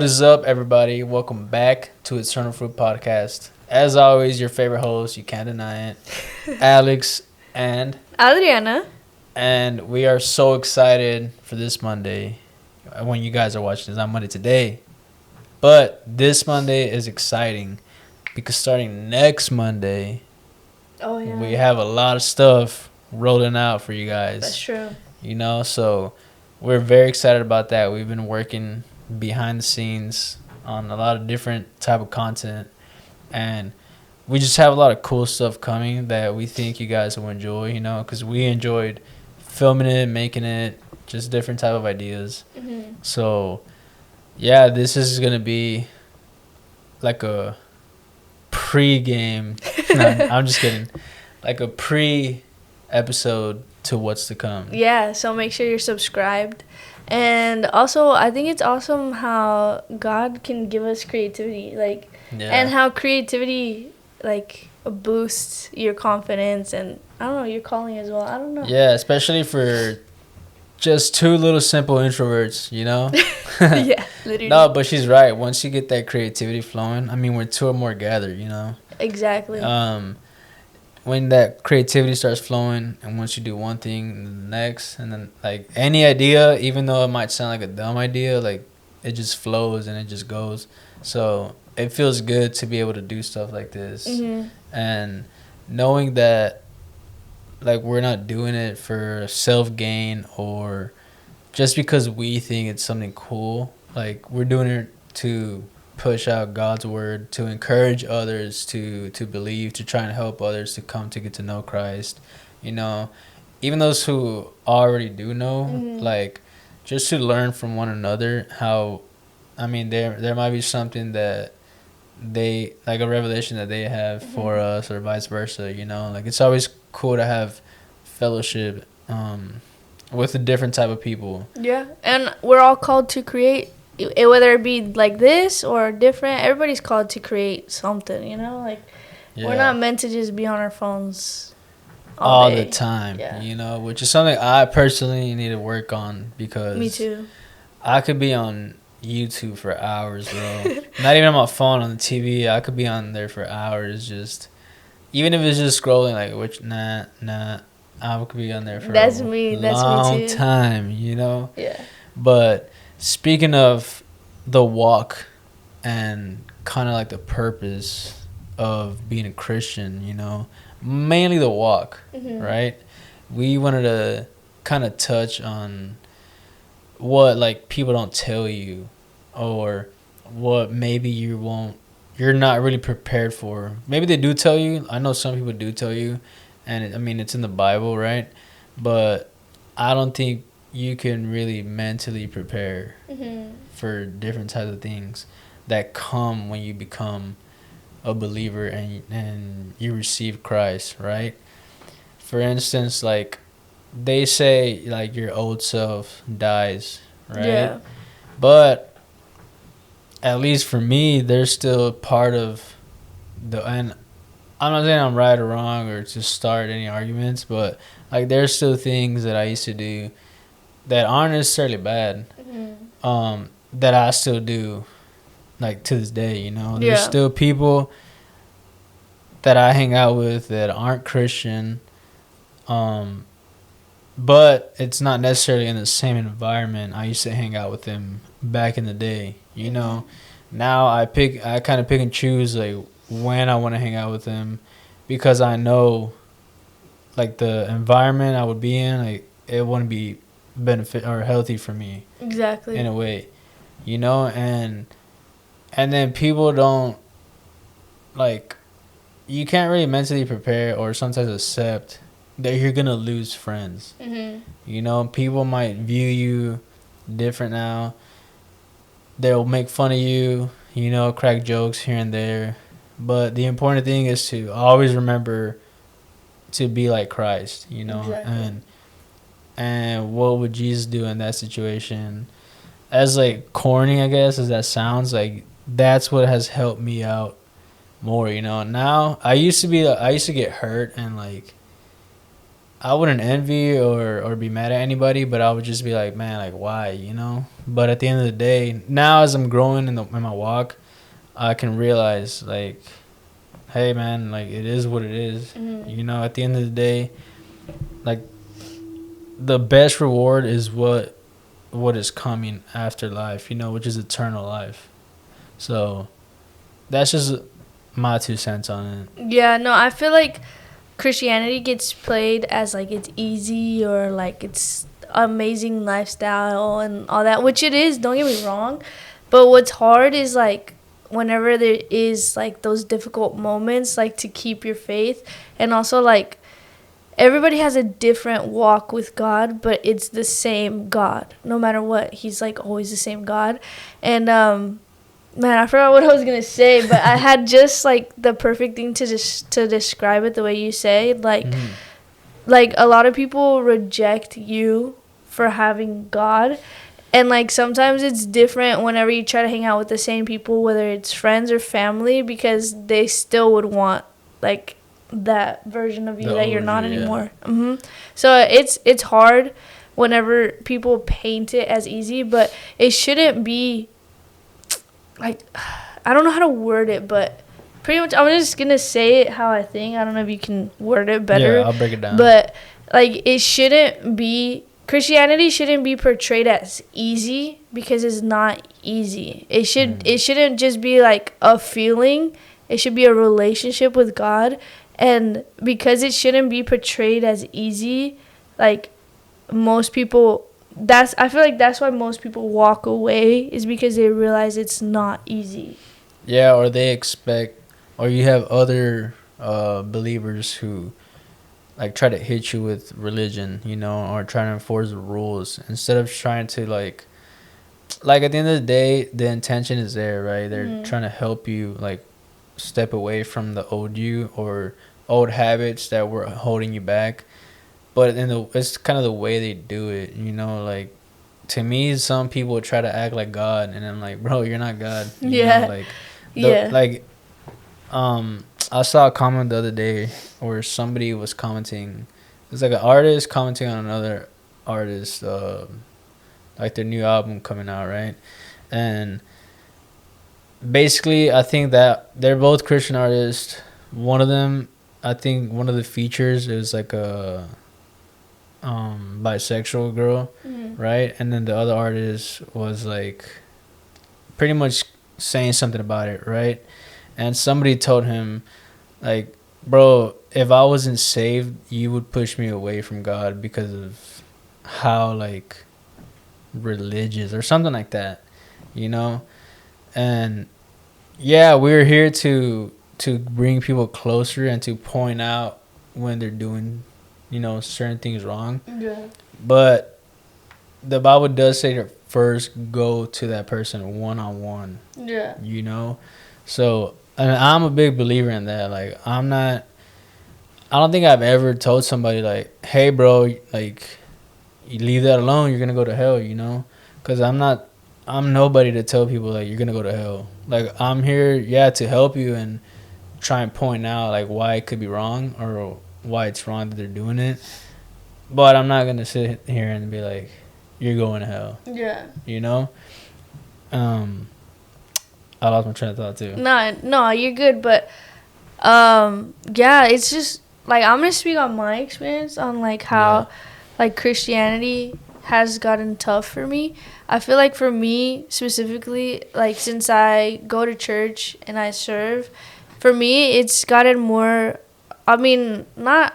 is up, everybody? Welcome back to Eternal Fruit Podcast. As always, your favorite host, you can't deny it, Alex and Adriana. And we are so excited for this Monday. When you guys are watching this, not Monday today. But this Monday is exciting because starting next Monday, we have a lot of stuff rolling out for you guys. That's true. You know, so we're very excited about that. We've been working behind the scenes on a lot of different type of content, and we just have a lot of cool stuff coming that we think you guys will enjoy, you know, because we enjoyed filming it, making it, just different type of ideas. Mm-hmm. So yeah, this is gonna be like a pre-game. No, I'm just kidding. Like a pre-episode to what's to come. Yeah, so make sure you're subscribed. And also, I think it's awesome how God can give us creativity, and how creativity, boosts your confidence and, I don't know, your calling as well. I don't know. Yeah, especially for just two little simple introverts, you know? Yeah, literally. No, but she's right. Once you get that creativity flowing, I mean, when two or more gather, you know? Exactly. When that creativity starts flowing, and once you do one thing and then the next, and then like any idea, even though it might sound like a dumb idea, like it just flows and it just goes. So it feels good to be able to do stuff like this. Mm-hmm. And knowing that like we're not doing it for self-gain or just because we think it's something cool. Like we're doing it to push out God's word, to encourage others to believe, to try and help others to come to get to know Christ. You know, even those who already do know, Mm-hmm. like just to learn from one another how, I mean, there might be something that they, like a revelation that they have Mm-hmm. for us or vice versa, you know. Like it's always cool to have fellowship with a different type of people. Yeah, and we're all called to create, whether it be like this or different. Everybody's called to create something, you know? We're not meant to just be on our phones all day. The time, Yeah. you know, which is something I personally need to work on because Me too. I could be on YouTube for hours, bro. Not even on my phone, on the TV. I could be on there for hours, just even if it's just scrolling, like I could be on there for That's a me long too. time, you know. Yeah. But speaking of the walk and kind of like the purpose of being a Christian, you know, mainly the walk, Mm-hmm. right? We wanted to kind of touch on what like people don't tell you or what maybe you're not really prepared for. Maybe they do tell you. I know some people do tell you, and I mean it's in the Bible, right? But I don't think you can really mentally prepare Mm-hmm. for different types of things that come when you become a believer and you receive Christ, right? For instance, like they say like your old self dies, right? Yeah. But at least for me, there's still part of and I'm not saying I'm right or wrong or to start any arguments, but like there's still things that I used to do that aren't necessarily bad, Mm-hmm. that I still do, like to this day. You know, there's Yeah. still people that I hang out with that aren't Christian, but it's not necessarily in the same environment I used to hang out with them back in the day. You know, now I kind of pick and choose like when I want to hang out with them because I know like the environment I would be in, like it wouldn't be benefit or healthy for me Exactly. in a way, you know. And then people don't, like, you can't really mentally prepare or sometimes accept that you're gonna lose friends. Mm-hmm. You know, people might view you different now. They'll make fun of you, you know, crack jokes here and there, but the important thing is to always remember to be like Christ, you know. Exactly. And what would Jesus do in that situation? As like corny, I guess, as that sounds, like that's what has helped me out more, you know. Now I used to get hurt and like I wouldn't envy or be mad at anybody, but I would just be like, man, like why, you know? But at the end of the day, now as I'm growing in my walk, I can realize like, hey man, like it is what it is. Mm-hmm. You know, at the end of the day, like the best reward is what is coming after life, you know, which is eternal life. So that's just my 2 cents on it. Yeah, no, I feel like Christianity gets played as like it's easy or like it's amazing lifestyle and all that, which it is, don't get me wrong. But what's hard is like whenever there is like those difficult moments, like to keep your faith. And also like everybody has a different walk with God, but it's the same God no matter what. He's like always the same God. And man, I forgot what I was gonna say, but I had just like the perfect thing to describe it the way you say. Like, like a lot of people reject you for having God, and like sometimes it's different whenever you try to hang out with the same people, whether it's friends or family, because they still would want like that version of you that you're not anymore. Yeah. So it's hard whenever people paint it as easy, but it shouldn't be. Like, I don't know how to word it, but pretty much I'm just gonna say it how I think. I don't know if you can word it better. Yeah, I'll break it down. But like, it shouldn't be, Christianity shouldn't be portrayed as easy, because it's not easy. It shouldn't just be like a feeling. It should be a relationship with God, and because it shouldn't be portrayed as easy, like most people. I feel like that's why most people walk away, is because they realize it's not easy. Yeah, or they expect, or you have other believers who like try to hit you with religion, you know, or trying to enforce the rules instead of trying to like at the end of the day, the intention is there, right? They're trying to help you like step away from the old you or old habits that were holding you back. But it's kind of the way they do it, you know. Like, to me, some people try to act like God, and I'm like, bro, you're not God. You know? Like, I saw a comment the other day where somebody was commenting. It's like an artist commenting on another artist, like their new album coming out, right? And basically, I think that they're both Christian artists. One of them, I think, one of the features is like a bisexual girl, right? And then the other artist was like pretty much saying something about it, right? And somebody told him like, bro, if I wasn't saved, you would push me away from God because of how like religious or something like that, you know? And yeah, we're here to bring people closer and to point out when they're doing, you know, certain things wrong. Yeah. But the Bible does say to first go to that person one-on-one. Yeah. You know? So, and I'm a big believer in that. Like, I don't think I've ever told somebody, like, hey, bro, like, you leave that alone, you're going to go to hell, you know? Because I'm nobody to tell people, like, you're going to go to hell. Like, I'm here, yeah, to help you and try and point out, like, why it could be wrong or why it's wrong that they're doing it. But I'm not going to sit here and be like, you're going to hell. Yeah. You know? I lost my train of thought, too. No, you're good. But, yeah, it's just, like, I'm going to speak on my experience on, like, how, like, Christianity has gotten tough for me. I feel like for me, specifically, like, since I go to church and I serve, for me, it's gotten more, I mean, not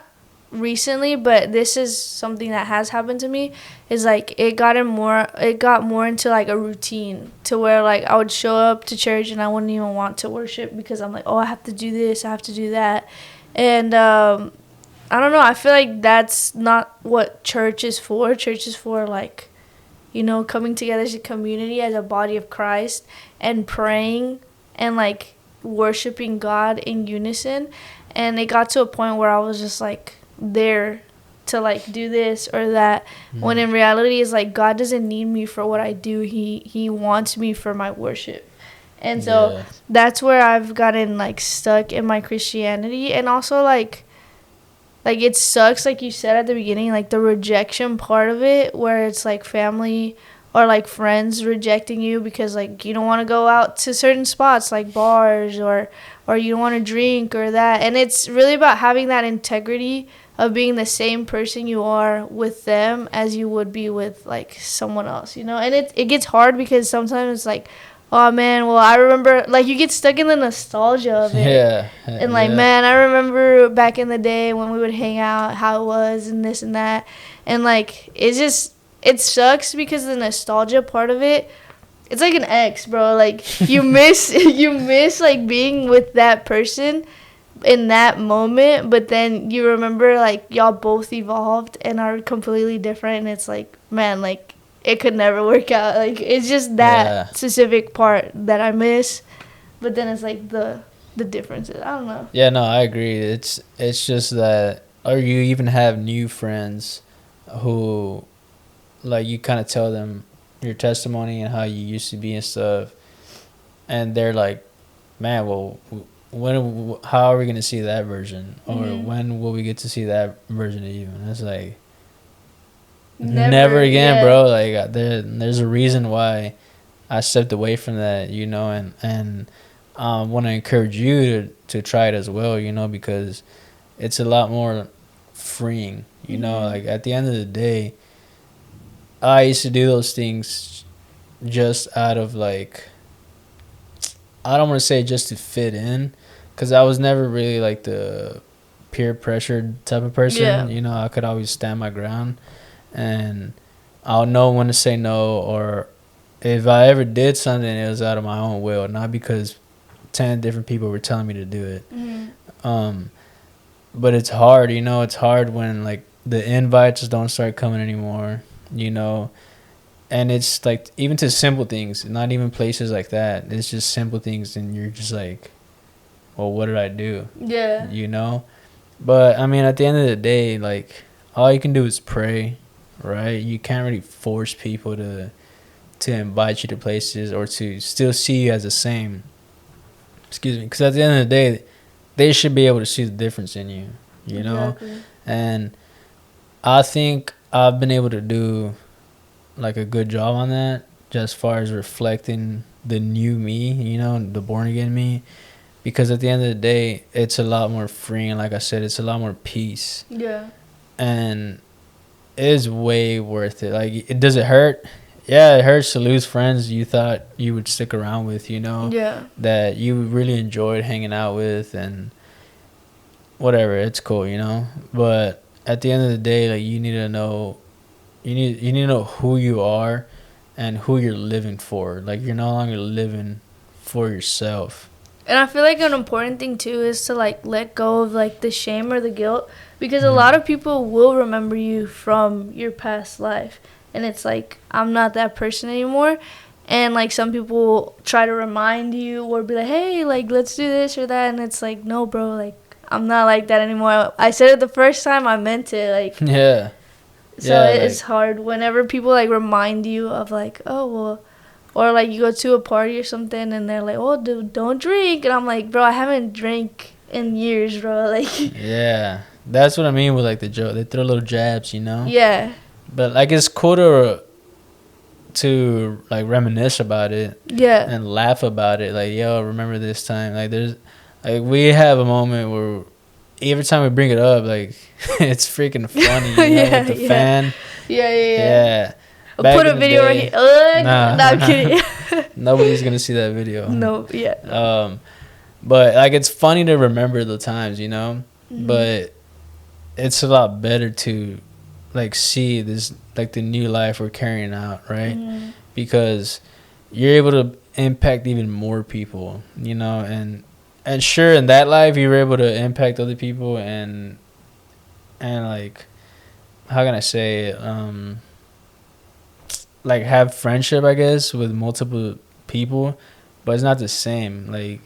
recently, but this is something that has happened to me, is like it got more into like a routine, to where like I would show up to church and I wouldn't even want to worship because I'm like, oh, I have to do this, I have to do that. And I don't know, I feel like that's not what church is for. Church is for, like, you know, coming together as a community, as a body of Christ, and praying and like worshiping God in unison. And it got to a point where I was just like there to like do this or that, when in reality is like God doesn't need me for what I do. He wants me for my worship. And so that's where I've gotten like stuck in my Christianity. And also like like it sucks, like you said at the beginning, like the rejection part of it, where it's like family or like friends rejecting you because like you don't want to go out to certain spots like bars, or you don't want to drink or that. And it's really about having that integrity of being the same person you are with them as you would be with like someone else, you know. And it gets hard because sometimes it's like, oh man, well I remember, like you get stuck in the nostalgia of it. Yeah. And like, man, I remember back in the day when we would hang out, how it was and this and that. And like it sucks because the nostalgia part of it, it's like an ex, bro. Like you miss you miss like being with that person in that moment, but then you remember like y'all both evolved and are completely different, and it's like, man, like it could never work out. Like it's just that specific part that I miss, but then it's like the differences. I don't know. Yeah, no, I agree. It's just that, or you even have new friends who, like, you kind of tell them your testimony and how you used to be and stuff, and they're like, man, well, how are we gonna see that version, or when will we get to see that version of you? And it's like, never again, bro. Like there's a reason why I stepped away from that, you know, and want to encourage you to try it as well, you know, because it's a lot more freeing, you know. Like at the end of the day, I used to do those things just out of like, I don't want to say just to fit in, because I was never really like the peer pressured type of person. Yeah. You know, I could always stand my ground, and I'll know when to say no, or if I ever did something, it was out of my own will, not because 10 different people were telling me to do it. But it's hard, you know. It's hard when like the invites don't start coming anymore, you know. And it's like, even to simple things, not even places like that, it's just simple things, and you're just like, well, what did I do? Yeah, you know. But I mean, at the end of the day, like, all you can do is pray, right? You can't really force people to invite you to places or to still see you as the same. Excuse me. Because at the end of the day, they should be able to see the difference in you, you know? And I think I've been able to do like a good job on that, just as far as reflecting the new me, you know, the born again me. Because at the end of the day, it's a lot more freeing. Like I said, it's a lot more peace. Yeah. And it is way worth it. Like, does it hurt? Yeah, it hurts to lose friends you thought you would stick around with, you know? Yeah. That you really enjoyed hanging out with, and whatever, it's cool, you know? But at the end of the day, like, you need to know, you need to know who you are and who you're living for. Like, you're no longer living for yourself. And I feel like an important thing too is to like let go of like the shame or the guilt, because a lot of people will remember you from your past life, and it's like, I'm not that person anymore. And like some people try to remind you or be like, hey, like let's do this or that, and it's like, no, bro, like I'm not like that anymore. I said it the first time, I meant it. Like, yeah. So yeah, it's hard whenever people like remind you of like, oh well. Or, like, you go to a party or something, and they're like, oh, dude, don't drink. And I'm like, bro, I haven't drank in years, bro. Like, yeah. That's what I mean with, like, the joke. They throw little jabs, you know? Yeah. But, like, it's cool to like, reminisce about it. Yeah. And laugh about it. Like, yo, remember this time. Like, like, we have a moment where every time we bring it up, like, it's freaking funny, you know, with the fan. Yeah. I'll put a video right here. Nah, I'm kidding. Nobody's gonna see that video. No, yeah. But like, it's funny to remember the times, you know. But it's a lot better to like see this, like the new life we're carrying out, right? Because you're able to impact even more people, you know. And sure, in that life you were able to impact other people, and like, how can I say it? Like, have friendship, I guess, with multiple people, but it's not the same. Like,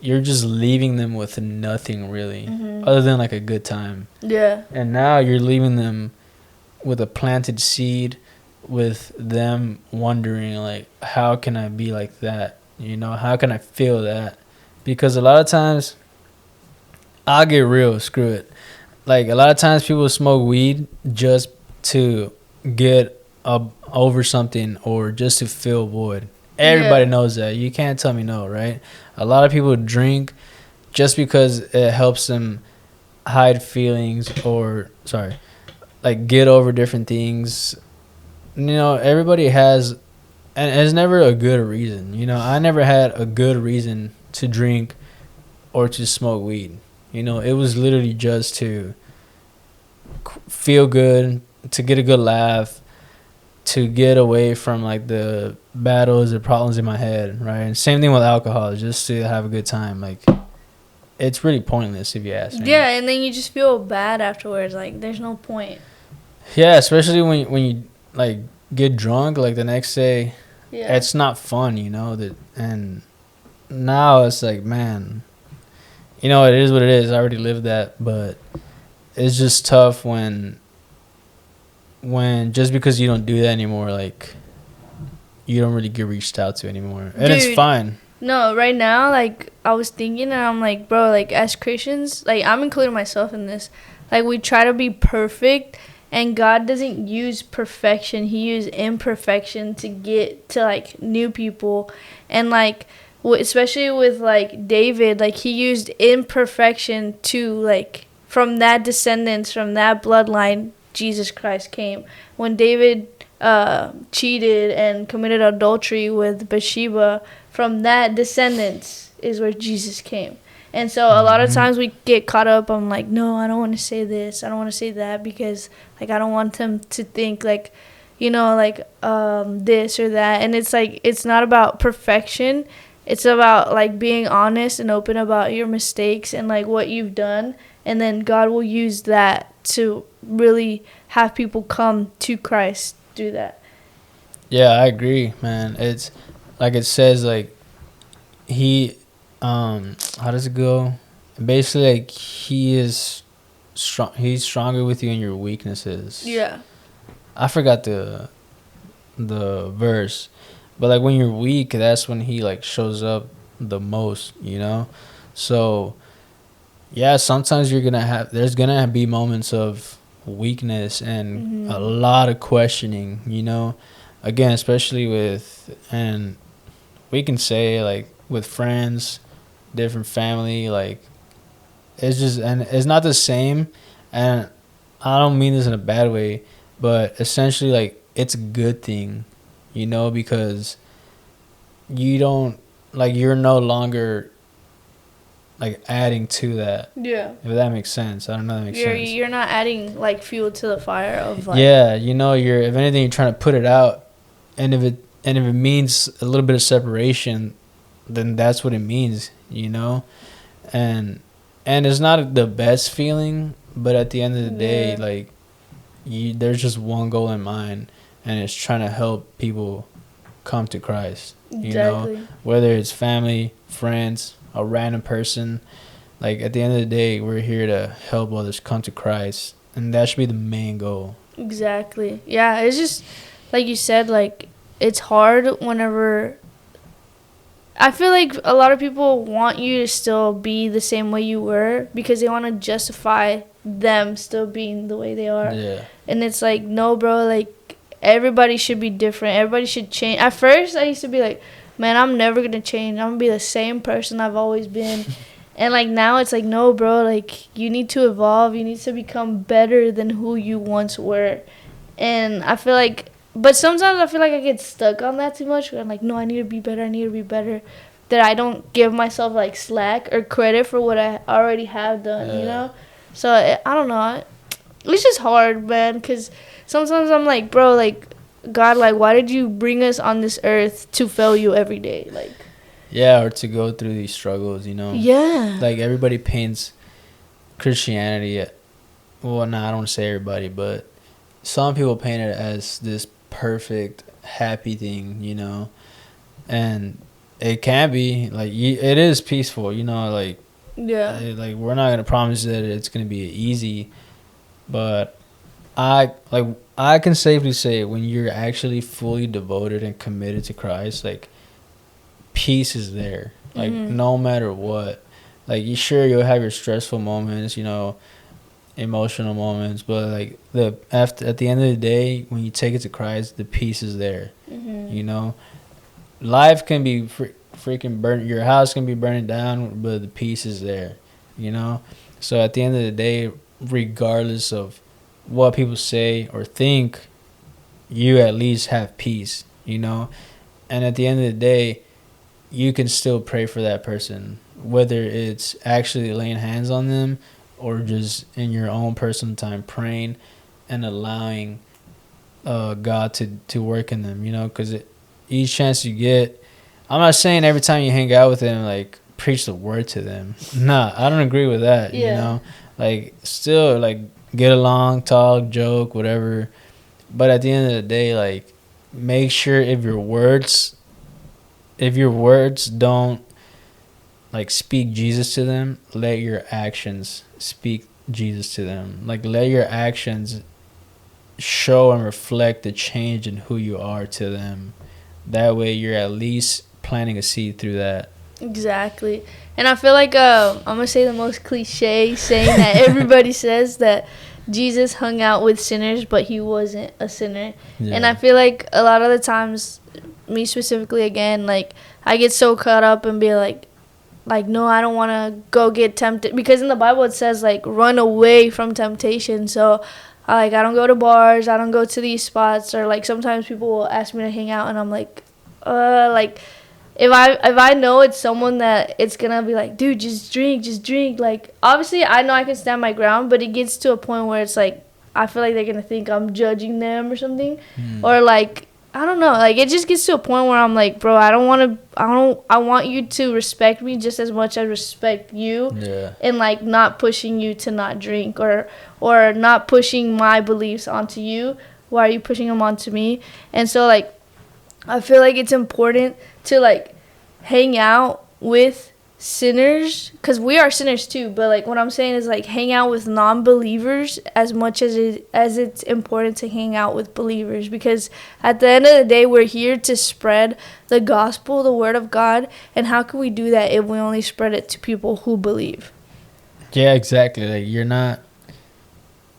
you're just leaving them with nothing really, other than like a good time. Yeah. And now you're leaving them with a planted seed, with them wondering like, how can I be like that? You know, how can I feel that? Because a lot of times, I'll get real, screw it. like a lot of times people smoke weed just to get over something or just to fill a void. Everybody knows that. You can't tell me no, right? A lot of people drink just because it helps them hide feelings or like get over different things. You know, everybody has, and it's never a good reason. You know, I never had a good reason to drink or to smoke weed. You know, it was literally just to feel good, to get a good laugh, to get away from like the battles or problems in my head, right? And same thing with alcohol, just to have a good time. Like, it's really pointless if you ask me. Yeah, and then you just feel bad afterwards. Like, there's no point. Yeah, especially when you like get drunk, like the next day. Yeah. It's not fun, you know. And now it's like, man, you know, it is what it is. I already lived that, but it's just tough when just because you don't do that anymore, like, you don't really get reached out to anymore. And it's fine. No, right now, like, I was thinking, and I'm like, bro, like, as Christians, like, I'm including myself in this. Like, we try to be perfect, and God doesn't use perfection. He used imperfection to get to, like, new people. And, like, especially with, like, David, like, he used imperfection to, like, from that descendants, from that bloodline, Jesus Christ came. When David cheated and committed adultery with Bathsheba, from that descendants is where Jesus came. And so a lot of times we get caught up on like, no, I don't want to say this, I don't want to say that, because like I don't want them to think like, you know, like this or that. And it's like, it's not about perfection. It's about like being honest and open about your mistakes and like what you've done. And then God will use that to really have people come to Christ through that. Yeah, I agree, man. It's like it says, like, he, how does it go? Basically, like, he is strong. He's stronger with you in your weaknesses. Yeah. I forgot the verse, but like when you're weak, that's when he like shows up the most, you know. So yeah, sometimes there's gonna be moments of weakness and a lot of questioning, you know. Again, especially and we can say like with friends, different family, like it's just, and it's not the same. And I don't mean this in a bad way, but essentially like it's a good thing, you know, because you don't, like, you're no longer like adding to that. Yeah. If that makes sense. I don't know if that makes sense. You're not adding like fuel to the fire of like. Yeah, you know, if anything, you're trying to put it out, and if it means a little bit of separation, then that's what it means, you know. And it's not the best feeling, but at the end of the day, like, there's just one goal in mind, and it's trying to help people come to Christ. You know, whether it's family, friends, a random person, like at the end of the day, we're here to help others come to Christ, and that should be the main goal. Exactly. Yeah, it's just like you said, like it's hard whenever I feel like a lot of people want you to still be the same way you were because they want to justify them still being the way they are. Yeah. And it's like, no, bro, like everybody should be different. Everybody should change. At first, I used to be like, man, I'm never going to change. I'm going to be the same person I've always been. And like now it's like, no, bro, like you need to evolve. You need to become better than who you once were. And I feel like, but sometimes I feel like I get stuck on that too much. I'm like, no, I need to be better. I need to be better. That I don't give myself like slack or credit for what I already have done, you know? So I don't know. It's just hard, man, because sometimes I'm like, bro, like, God, like, why did you bring us on this earth to fail you every day? Like, yeah, or to go through these struggles, you know? Yeah. Like, everybody paints Christianity, well, no, I don't want to say everybody, but some people paint it as this perfect, happy thing, you know? And it can be, like, it is peaceful, you know? Like, yeah. Like, we're not going to promise that it's going to be easy, but I can safely say when you're actually fully devoted and committed to Christ, like, peace is there, like, no matter what. Like, you'll have your stressful moments, you know, emotional moments, but like at the end of the day, when you take it to Christ, the peace is there. You know, life can be freaking burnt. Your house can be burning down, but the peace is there. You know, so at the end of the day, regardless of what people say or think, you at least have peace. You know, and at the end of the day, you can still pray for that person, whether it's actually laying hands on them or just in your own personal time praying and allowing God to work in them, you know, because each chance you get, I'm not saying every time you hang out with them, like, preach the word to them. Nah, I don't agree with that, you know? Like, still, like, get along, talk, joke, whatever. But at the end of the day, like, make sure if your words don't like speak Jesus to them, let your actions speak Jesus to them. Like, let your actions show and reflect the change in who you are to them. That way you're at least planting a seed through that. Exactly. And I feel like I'm gonna say the most cliche saying that everybody says, that Jesus hung out with sinners but he wasn't a sinner. And I feel like a lot of the times, me specifically again, like, I get so caught up and be like, no, I don't want to go get tempted, because in the Bible it says, like, run away from temptation. So I don't go to bars, I don't go to these spots, or like sometimes people will ask me to hang out and I'm like, if I know it's someone that it's gonna be like, dude, just drink, like, obviously I know I can stand my ground, but it gets to a point where it's like, I feel like they're gonna think I'm judging them or something. Or like, I don't know, like, it just gets to a point where I'm like, bro, I want you to respect me just as much as I respect you. And like, not pushing you to not drink, or not pushing my beliefs onto you. Why are you pushing them onto me? And so, like, I feel like it's important to, like, hang out with sinners, because we are sinners too, but like, what I'm saying is, like, hang out with non-believers as much as it's important to hang out with believers, because at the end of the day, we're here to spread the gospel, the word of God. And how can we do that if we only spread it to people who believe? Yeah, exactly. Like, you're not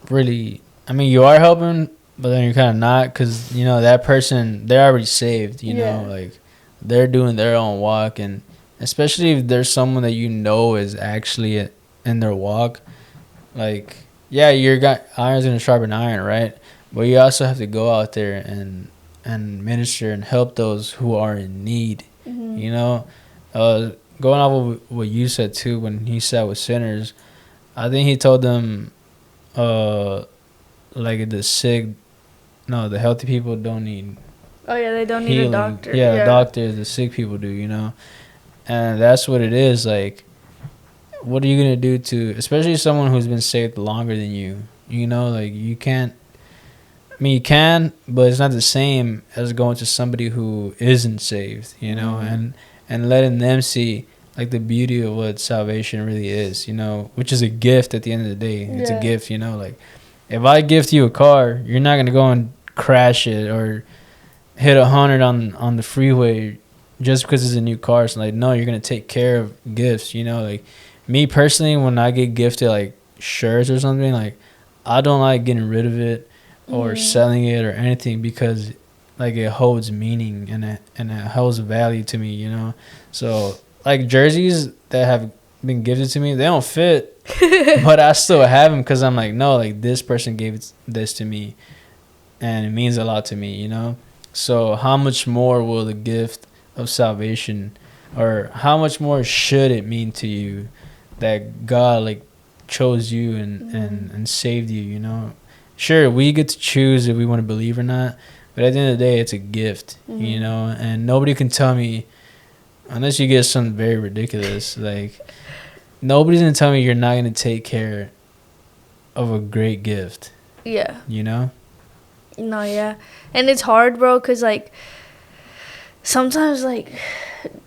really, I mean, you are helping, but then you're kind of not, because, you know, that person, they're already saved, you know, like, they're doing their own walk. And especially if there's someone that you know is actually in their walk, like, yeah, iron's gonna sharpen iron, right? But you also have to go out there and minister and help those who are in need. You know, going off of what you said too, when he sat with sinners, I think he told them, like, the healthy people don't need. Oh yeah, they don't need a doctor. Yeah, doctors, the sick people do, you know. And that's what it is. Like, what are you gonna do to, especially someone who's been saved longer than you? You know, like, you can't. I mean, you can, but it's not the same as going to somebody who isn't saved. You know, and letting them see, like, the beauty of what salvation really is. You know, which is a gift at the end of the day. It's a gift. You know, like, if I gift you a car, you're not gonna go and crash it or hit 100 on the freeway just because it's a new car. So, like, no, you're gonna take care of gifts. You know, like, me personally, when I get gifted, like, shirts or something, like, I don't like getting rid of it or selling it or anything, because, like, it holds meaning and it holds value to me, you know. So, like, jerseys that have been gifted to me, they don't fit, but I still have them because I'm like, no, like, this person gave this to me and it means a lot to me, you know. So how much more will the gift of salvation, or how much more should it mean to you that God, like, chose you and saved you, you know? Sure, we get to choose if we want to believe or not, but at the end of the day, it's a gift, you know. And nobody can tell me, unless you get something very ridiculous, like, nobody's gonna tell me you're not gonna take care of a great gift. Yeah. You know? No, yeah. And it's hard, bro, because, like, sometimes, like,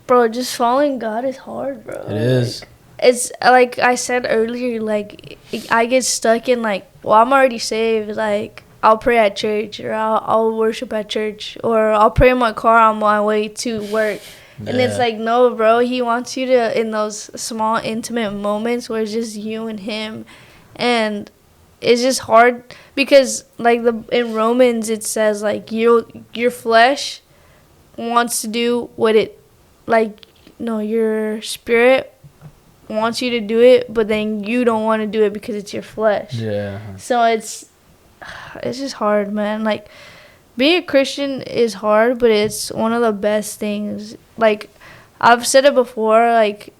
bro, just following God is hard, bro. It is. Like, it's, like I said earlier, like, I get stuck in, like, well, I'm already saved. Like, I'll pray at church, or I'll worship at church, or I'll pray in my car on my way to work. And it's like, no, bro, he wants you to, in those small, intimate moments where it's just you and him. And it's just hard because like in Romans it says like your flesh wants to do what it like no your spirit wants you to do it, but then you don't want to do it because it's your flesh. Yeah. So it's just hard, man. Like being a Christian is hard, but it's one of the best things. Like I've said it before, like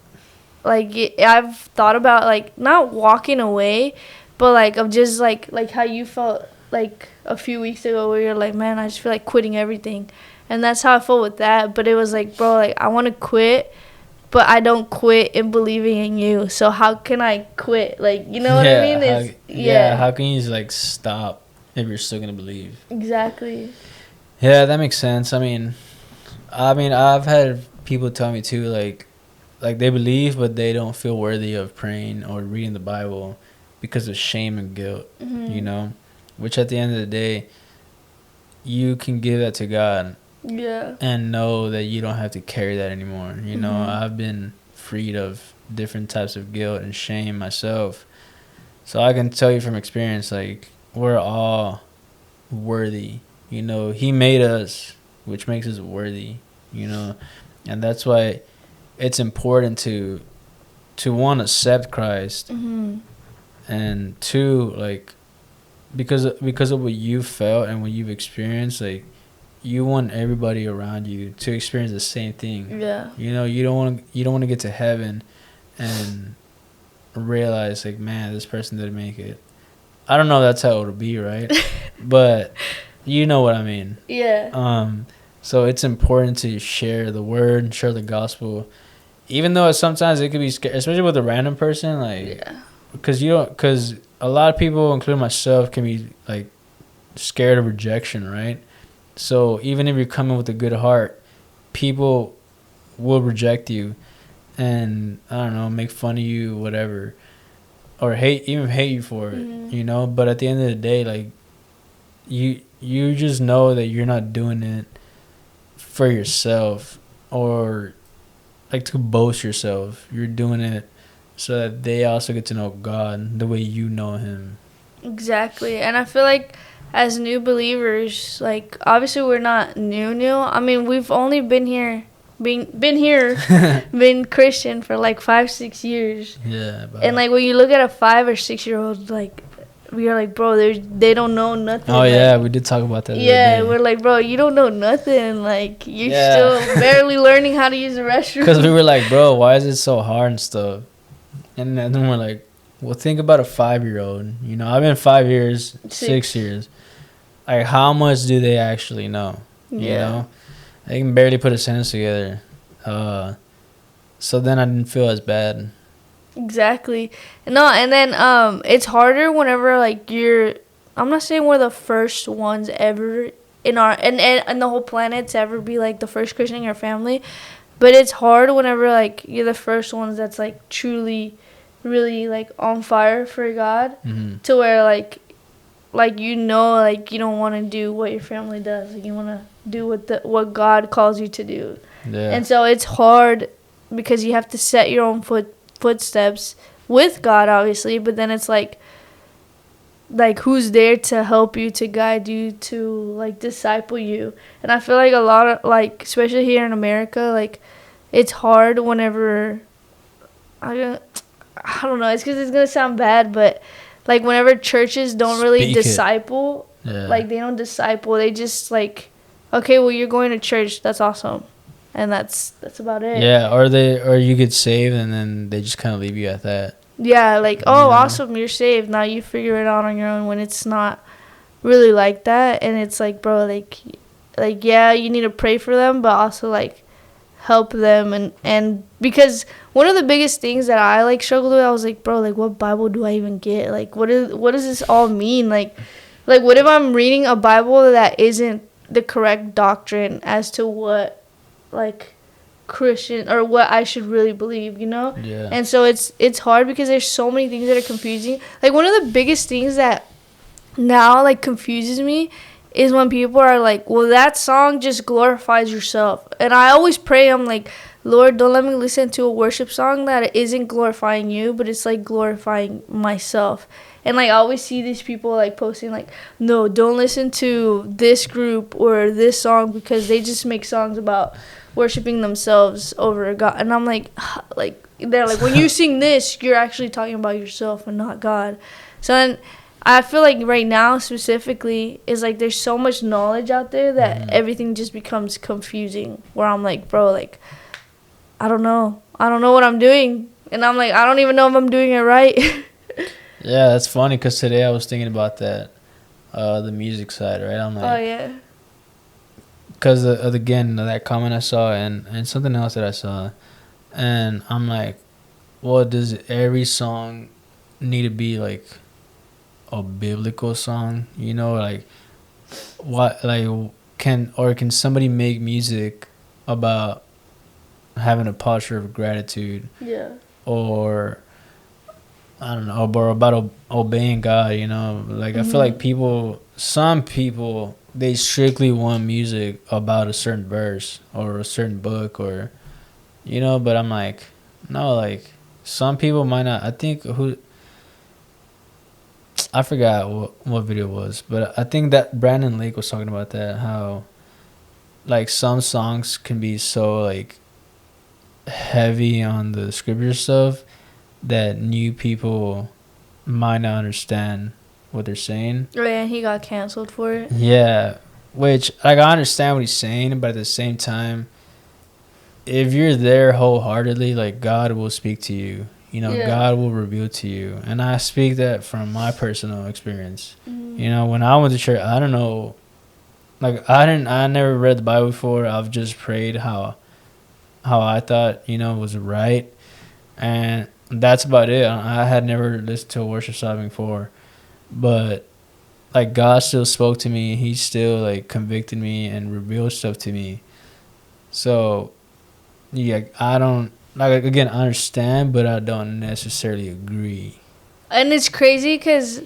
I've thought about like not walking away, but like of just like how you felt like a few weeks ago where you're like, man, I just feel like quitting everything. And that's how I felt with that. But it was like, bro, like I want to quit, but I don't quit in believing in you. So how can I quit? Like, you know what I mean? How can you just like stop if you're still gonna believe? Exactly. Yeah, that makes sense. I mean, I've had people tell me too, like they believe, but they don't feel worthy of praying or reading the Bible because of shame and guilt. Mm-hmm. You know, which at the end of the day, you can give that to God. Yeah. And know that you don't have to carry that anymore. You know, I've been freed of different types of guilt and shame myself. So I can tell you from experience, like, we're all worthy. You know, He made us, which makes us worthy, you know. And that's why it's important to one, accept Christ. And two, like, because of what you've felt and what you've experienced, like, you want everybody around you to experience the same thing. Yeah. You know, you don't want to get to heaven and realize like, man, this person didn't make it. I don't know if that's how it'll be, right? But you know what I mean. Yeah. So it's important to share the word, share the gospel, even though sometimes it could be scary, especially with a random person, like, because a lot of people, including myself, can be like scared of rejection, right? So even if you're coming with a good heart, people will reject you and, I don't know, make fun of you, whatever, or hate you for it, you know? But at the end of the day, like, you just know that you're not doing it for yourself or, like, to boast yourself. You're doing it so that they also get to know God the way you know Him. Exactly. And I feel like as new believers, like, obviously we're not new. I mean, we've only been Christian for like 5-6 years. Yeah. And like when you look at a 5 or 6 year old, like we are like, bro, they don't know nothing. Oh, like, yeah, we did talk about that. Yeah, we're like, bro, you don't know nothing. Like, you're still barely learning how to use the restroom. Because we were like, bro, why is it so hard and stuff? And then we're like, well, think about a 5-year-old. You know, I've been 5 years, 6 years. Like, how much do they actually know? You know? They can barely put a sentence together. So then I didn't feel as bad. Exactly. No, and then it's harder whenever like I'm not saying we're the first ones ever in our and the whole planet to ever be like the first Christian in your family, but it's hard whenever like you're the first ones that's like truly really like on fire for God, to where like you know, like you don't want to do what your family does, like you want to do what God calls you to do. And so it's hard because you have to set your own footsteps with God, obviously, but then it's like who's there to help you, to guide you, to like disciple you. And I feel like a lot of like, especially here in America, like it's hard whenever I don't know, it's because it's gonna sound bad, but like whenever churches don't really disciple, like they don't disciple, they just like, okay, well, you're going to church, that's awesome. And that's about it. Yeah, or you get saved and then they just kind of leave you at that. Yeah, like, oh, awesome, you're saved. Now you figure it out on your own, when it's not really like that. And it's like, bro, like yeah, you need to pray for them, but also like help them. And because one of the biggest things that I like struggled with, I was like, bro, like what Bible do I even get? Like what does this all mean? Like what if I'm reading a Bible that isn't the correct doctrine as to what like Christian or what I should really believe, you know? Yeah. And so it's hard because there's so many things that are confusing. Like one of the biggest things that now like confuses me is when people are like, well, that song just glorifies yourself. And I always pray, I'm like, Lord, don't let me listen to a worship song that isn't glorifying you, but it's like glorifying myself. And like I always see these people like posting like, no, don't listen to this group or this song because they just make songs about worshiping themselves over God. And I'm like they're like, when you sing this, you're actually talking about yourself and not God. So then I feel like right now specifically is like there's so much knowledge out there that everything just becomes confusing, where I'm like, bro, like I don't know what I'm doing, and I'm like, I don't even know if I'm doing it right. Yeah, that's funny because today I was thinking about that, the music side, right? I'm like, Oh yeah, because again that comment I saw and something else that I saw, and I'm like, well, does every song need to be like a biblical song? You know, like what, like can somebody make music about having a posture of gratitude? yeah. Or I don't know, or about obeying God, you know? Like, I feel like some people, they strictly want music about a certain verse or a certain book or, you know, but I'm like, no, like, some people might not. I think I forgot what video it was, but I think that Brandon Lake was talking about that, how, like, some songs can be so, like, heavy on the scripture stuff that new people might not understand what they're saying. Oh yeah, he got canceled for it. Yeah, which, like, I understand what he's saying, but at the same time, if you're there wholeheartedly, like, God will speak to you. You know, God will reveal to you. And I speak that from my personal experience. You know, when I went to church, I don't know, like, I never read the Bible before. I've just prayed how I thought, you know, was right. And that's about it. I had never listened to a worship song before, but like God still spoke to me. He still like convicted me and revealed stuff to me. So yeah, I don't, like, again, I understand, but I don't necessarily agree. And it's crazy because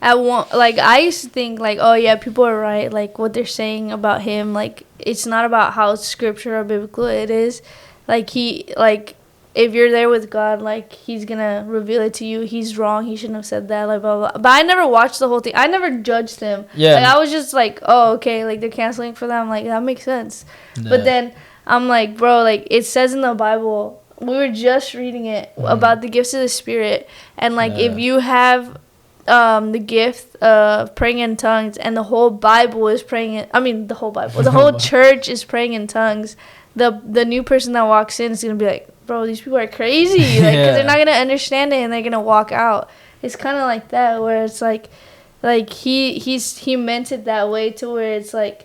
I used to think like, oh yeah, people are right, like what they're saying about him, like it's not about how scripture or biblical it is. Like if you're there with God, like he's gonna reveal it to you. He's wrong. He shouldn't have said that. Like blah blah. But I never watched the whole thing. I never judged him. Yeah. Like I was just like, oh okay, like they're canceling for that. I'm like, that makes sense. Yeah. But then I'm like, bro, like it says in the Bible. We were just reading it about the gifts of the Spirit, and like if you have the gift of praying in tongues, and the whole Bible is praying in, I mean the whole Bible, the whole church is praying in tongues, the new person that walks in is gonna be like, bro, these people are crazy, like, because they're not gonna understand it and they're gonna walk out. It's kind of like that, where it's like he meant it that way, to where it's like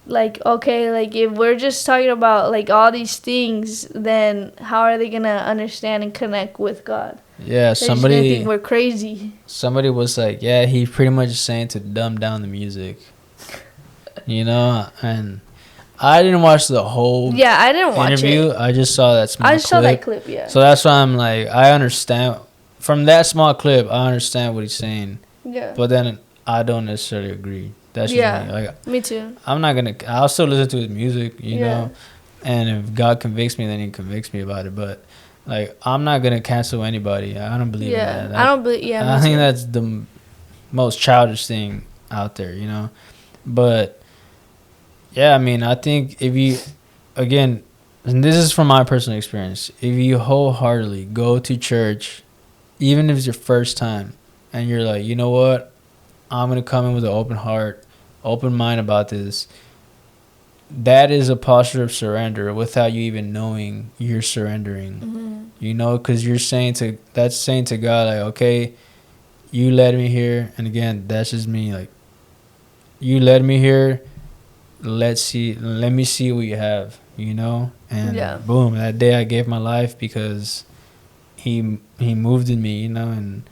okay, like if we're just talking about like all these things, then how are they gonna understand and connect with God? Yeah, somebody think we're crazy. Somebody was like, yeah, he's pretty much saying to dumb down the music, you know. And I didn't watch the whole I didn't watch interview. I just saw that small clip. saw that clip, yeah. So that's why I'm like, I understand from that small clip. I understand what he's saying. Yeah. But then I don't necessarily agree. That's just me. Like, me too. I'll still listen to his music, you know. And if God convicts me, then he convicts me about it. But like, I'm not gonna cancel anybody. I don't believe in that. I don't believe. Yeah. I think that's the most childish thing out there, you know. But yeah, I mean, I think if you, again, and this is from my personal experience, if you wholeheartedly go to church, even if it's your first time, and you're like, you know what, I'm going to come in with an open heart, open mind about this, that is a posture of surrender without you even knowing you're surrendering. You know, because that's saying to God, like, okay, you led me here. And again, that's just me, like, you led me here. Let me see what you have, you know. And boom, that day I gave my life because he moved in me, you know. And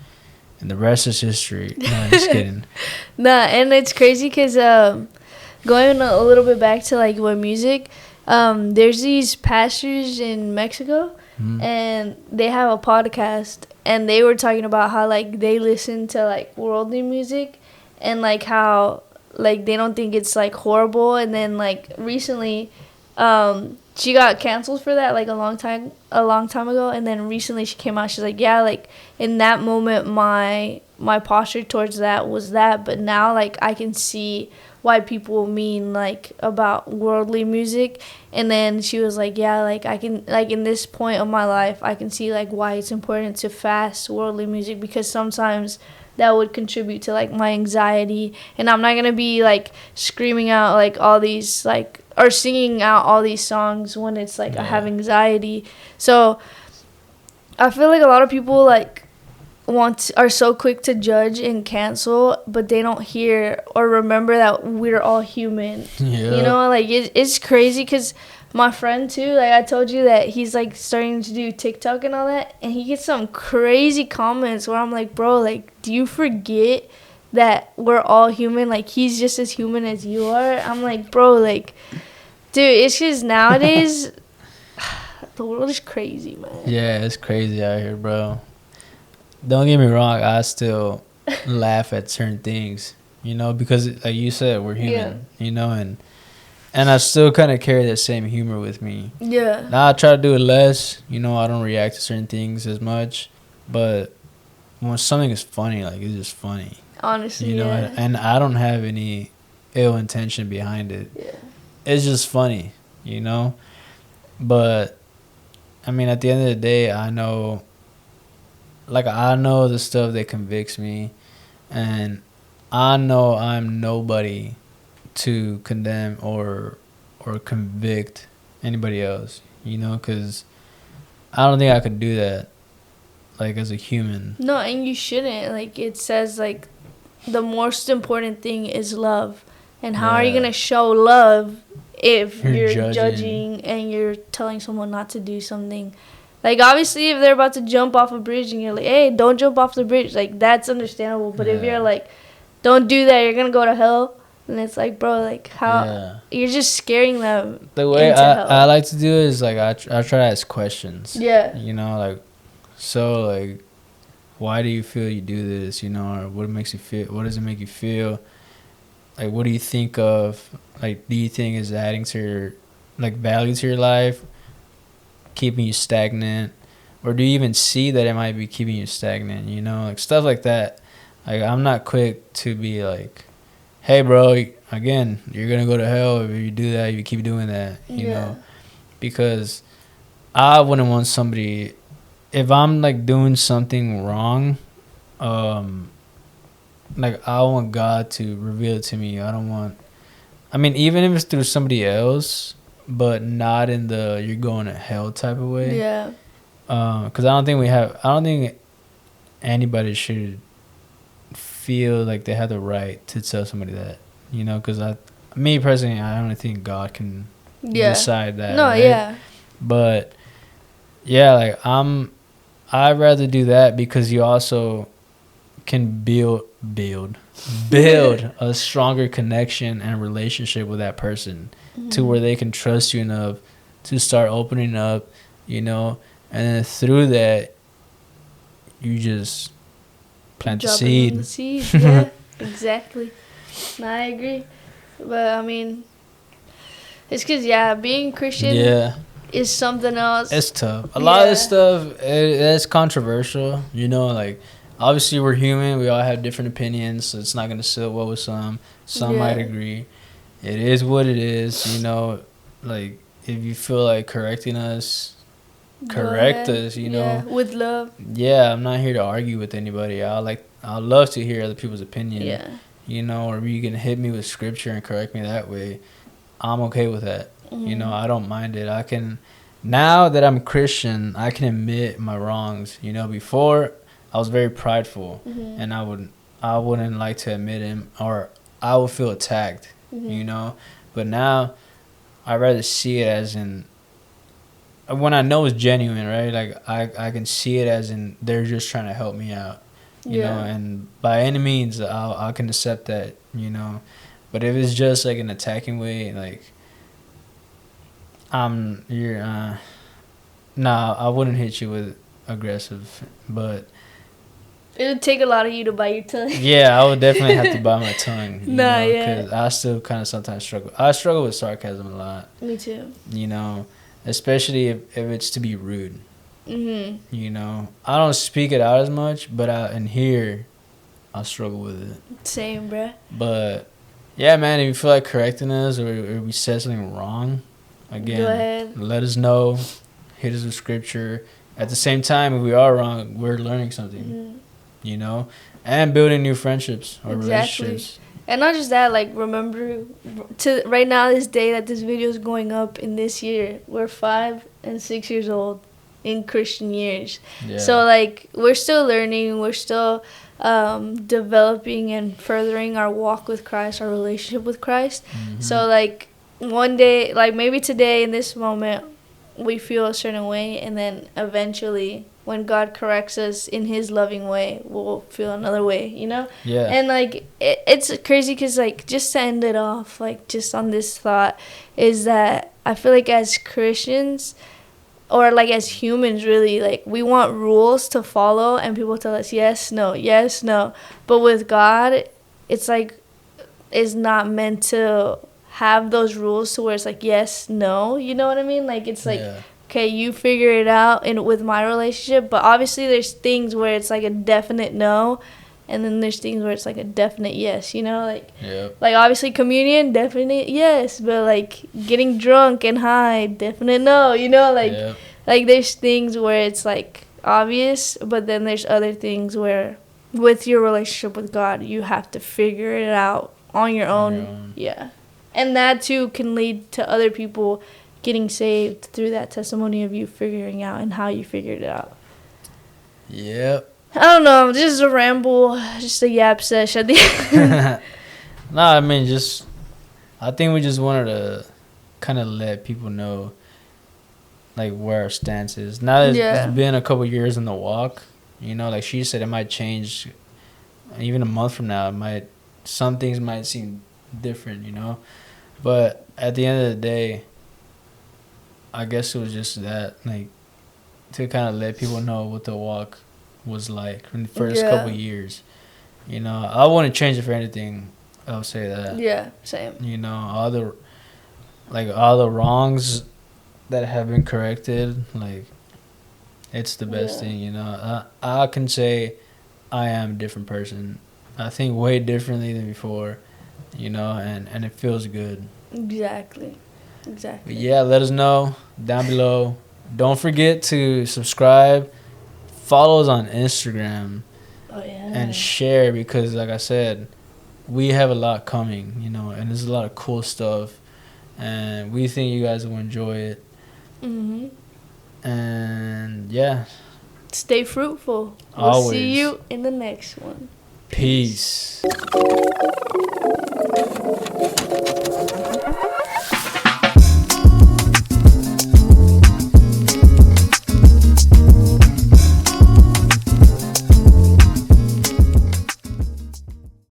the rest is history. No, I'm just kidding. Nah, and it's crazy because going a little bit back to like what music, there's these pastors in Mexico, and they have a podcast, and they were talking about how like they listen to like worldly music, and like how like they don't think it's like horrible. And then like recently she got canceled for that like a long time ago, and then recently she came out, she's like, yeah, like in that moment my posture towards that was that, but now like I can see why people mean like about worldly music. And then she was like, yeah, like I can, like in this point of my life I can see like why it's important to fast worldly music, because sometimes that would contribute to like my anxiety, and I'm not gonna be like screaming out like all these like, or singing out all these songs when it's like I have anxiety. So I feel like a lot of people like are so quick to judge and cancel, but they don't hear or remember that we're all human. You know, like it's crazy, because my friend too, like I told you that he's like starting to do TikTok and all that, and he gets some crazy comments where I'm like, bro, like, do you forget that we're all human? Like, he's just as human as you are. I'm like, bro, like, dude, it's just nowadays the world is crazy, man. Yeah, it's crazy out here, bro. Don't get me wrong, I still laugh at certain things, you know, because like you said, we're human, you know, and I still kind of carry that same humor with me. Yeah. Now I try to do it less, you know, I don't react to certain things as much, but when something is funny, like it's just funny. Honestly, you know, and I don't have any ill intention behind it. Yeah. It's just funny, you know, but I mean, at the end of the day, I know the stuff that convicts me, and I know I'm nobody to condemn or convict anybody else, you know, because I don't think I could do that, like, as a human. No, and you shouldn't. Like, it says, like, the most important thing is love. And how are you going to show love if you're judging and you're telling someone not to do something? Like, obviously, if they're about to jump off a bridge and you're like, hey, don't jump off the bridge, like, that's understandable. But if you're like, don't do that, you're going to go to hell, then it's like, bro, like, how you're just scaring them. The way I like to do it is, like, I try to ask questions. Yeah. You know, like, so, like, why do you feel you do this, you know, or what makes you feel, what does it make you feel? Like, what do you think of, like, do you think is adding to your, like, value to your life, keeping you stagnant, or do you even see that it might be keeping you stagnant, you know, like, stuff like that. Like, I'm not quick to be like, hey, bro, again, you're going to go to hell if you do that, if you keep doing that, you know, because I wouldn't want somebody, if I'm, like, doing something wrong, like, I want God to reveal it to me. I don't want, I mean, even if it's through somebody else, but not in the you're going to hell type of way. Yeah. Because I don't think anybody should feel like they have the right to tell somebody that, you know, because me personally, I don't think God can decide that. No, right? But, yeah, like, I'd rather do that because you also can build a stronger connection and relationship with that person, to where they can trust you enough to start opening up, you know, and then through that you just plant the seed. Yeah, exactly. No, I agree. But I mean, it's because being Christian is something else. It's tough. A lot of this stuff, it's controversial, you know, like, obviously we're human, we all have different opinions, so it's not going to sit well with some might agree. It is what it is, you know, like, if you feel like correcting us, correct us, you know, with love. I'm not here to argue with anybody. I'd love to hear other people's opinion, you know, or you can hit me with scripture and correct me that way. I'm okay with that. You know, I don't mind it. Now that I'm Christian, I can admit my wrongs. You know, before I was very prideful, and I wouldn't like to admit him, or I would feel attacked, you know. But now I'd rather see it as in, when I know it's genuine, right? Like, I can see it as in they're just trying to help me out, you know. And by any means, I can accept that, you know. But if it's just like an attacking way, like, I wouldn't hit you with aggressive, but it would take a lot of you to bite your tongue. Yeah, I would definitely have to bite my tongue. Because I still kind of sometimes struggle. I struggle with sarcasm a lot. Me too. You know, especially if it's to be rude. Mhm. You know, I don't speak it out as much, but in here, I struggle with it. Same, bruh. But yeah, man, if you feel like correcting us or we said something wrong, Go again, ahead. let us know. Hit us with scripture. At the same time, if we are wrong, we're learning something. Mhm. You know, and building new friendships or Exactly. relationships. And not just that, like, remember, to right now, this day that this video is going up in this year, we're 5 and 6 years old in Christian years. Yeah. So, like, we're still learning, we're still developing and furthering our walk with Christ, our relationship with Christ. Mm-hmm. So, like, one day, like, maybe today in this moment, we feel a certain way, and then eventually, when God corrects us in His loving way, we'll feel another way, you know? Yeah. And, like, it's crazy because, like, just to end it off, like, just on this thought, is that I feel like as Christians, or, like, as humans, really, like, we want rules to follow, and people tell us yes, no. But with God, it's, like, it's not meant to have those rules to where it's, like, yes, no, you know what I mean? Like, it's, like, Yeah. okay, you figure it out with my relationship, but obviously there's things where it's, like, a definite no, and then there's things where it's, like, a definite yes, you know? Like, Yep. like, obviously communion, definite yes, but, like, getting drunk and high, definite no, you know? Like, Yep. like, there's things where it's, like, obvious, but then there's other things where with your relationship with God, you have to figure it out on your own. Yeah. And that, too, can lead to other people getting saved through that testimony of you figuring out and how you figured it out. Yep. I don't know. This is a ramble, just a yap sesh at the end. No, I mean, I think we just wanted to kind of let people know, like, where our stance is. Now that it's been a couple years in the walk, you know, like she said, it might change. Even a month from now, some things might seem different, you know. But at the end of the day, I guess it was just that, like, to kind of let people know what the walk was like in the first couple years. You know, I wouldn't change it for anything. I'll say that. Yeah, same. You know, all the wrongs that have been corrected, like, it's the best thing. You know, I can say I am a different person. I think way differently than before. You know, and it feels good. Exactly. But yeah, let us know down below. Don't forget to subscribe, follow us on Instagram, and share, because, like I said, we have a lot coming, you know, and there's a lot of cool stuff, and we think you guys will enjoy it. Mhm. And yeah, stay fruitful. We'll always see you in the next one. Peace.